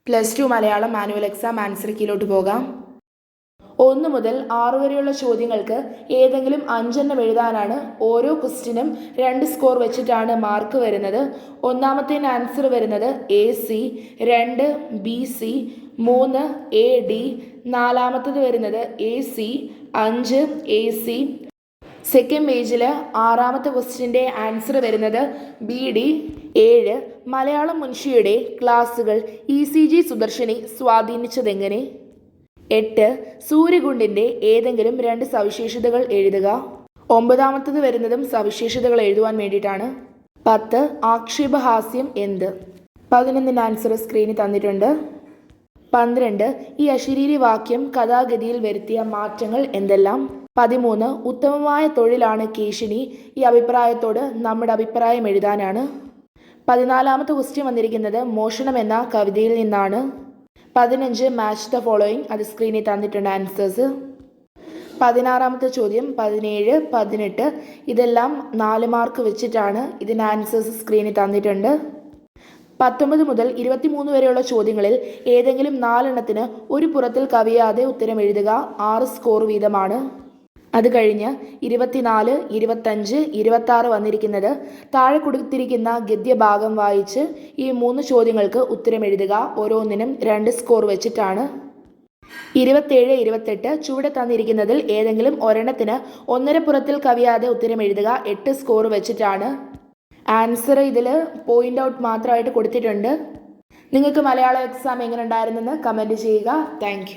+2 Malayalam manual exam answer കീയിലോട്ട് പോകാം. 1 മുതൽ 6 വരെയുള്ള ചോദ്യങ്ങൾക്ക് ഏതെങ്കിലും 5 എഴുതാനാണ്. ഓരോ ക്വസ്റ്റിനും 2 സ്കോർ വെച്ചിട്ടാണ് മാർക്ക് വരുന്നത്. ഒന്നാമത്തേന് ആൻസർ വരുന്നത് AC, 2 BC, 3 AD, നാലാമത്തത് വരുന്നത് AC, 5 AC. സെക്കൻഡ് പേജിൽ 6ാമത്തെ ക്വസ്റ്റിൻ്റെ ആൻസർ വരുന്നത് BD. 7 മലയാളം മുൻഷിയുടെ ക്ലാസുകൾ ECG സുദർശിനി സ്വാധീനിച്ചതെങ്ങനെ? 8 സൂര്യകുണ്ടിൻ്റെ ഏതെങ്കിലും 2 സവിശേഷതകൾ എഴുതുക. 9ാമത്തത് വരുന്നതും സവിശേഷതകൾ എഴുതുവാൻ വേണ്ടിയിട്ടാണ്. 10 ആക്ഷേപഹാസ്യം എന്ത്? 11ൻ്റെ ആൻസർ സ്ക്രീനിൽ തന്നിട്ടുണ്ട്. 12 ഈ അശരീരി വാക്യം കഥാഗതിയിൽ വരുത്തിയ മാറ്റങ്ങൾ എന്തെല്ലാം? 13 ഉത്തമമായ തൊഴിലാണ് കേശിനി. ഈ അഭിപ്രായത്തോട് നമ്മുടെ അഭിപ്രായം എഴുതാനാണ്. 14ാമത്തെ ക്വസ്റ്റ്യൻ വന്നിരിക്കുന്നത് മോഷണം എന്ന കവിതയിൽ നിന്നാണ്. 15 മാച്ച് ദ ഫോളോയിങ്, അത് സ്ക്രീനിൽ തന്നിട്ടുണ്ട് ആൻസേഴ്സ്. 16ാമത്തെ ചോദ്യം 17, 18 ഇതെല്ലാം 4 മാർക്ക് വെച്ചിട്ടാണ്. ഇതിൻ്റെ ആൻസേഴ്സ് സ്ക്രീനിൽ തന്നിട്ടുണ്ട്. 19 മുതൽ 23 വരെയുള്ള ചോദ്യങ്ങളിൽ ഏതെങ്കിലും 4 ഒരു പുറത്തിൽ കവിയാതെ ഉത്തരം എഴുതുക. 6 സ്കോർ വീതമാണ്. അത് കഴിഞ്ഞ് 24, 25, 26 വന്നിരിക്കുന്നത് താഴെ കൊടുത്തിരിക്കുന്ന ഗദ്യഭാഗം വായിച്ച് ഈ 3 ചോദ്യങ്ങൾക്ക് ഉത്തരം എഴുതുക. ഓരോന്നിനും 2 സ്കോർ വെച്ചിട്ടാണ്. 27, 28 ചുവടെ തന്നിരിക്കുന്നതിൽ ഏതെങ്കിലും ഒരെണ്ണത്തിന് 1.5 പുറത്തിൽ കവിയാതെ ഉത്തരം എഴുതുക. 8 സ്കോർ വെച്ചിട്ടാണ്. ആൻസർ ഇതിൽ പോയിൻ്റ് ഔട്ട് മാത്രമായിട്ട് കൊടുത്തിട്ടുണ്ട്. നിങ്ങൾക്ക് മലയാളം എക്സാം എങ്ങനെ ഉണ്ടായിരുന്നെന്ന് കമൻറ്റ് ചെയ്യുക. താങ്ക്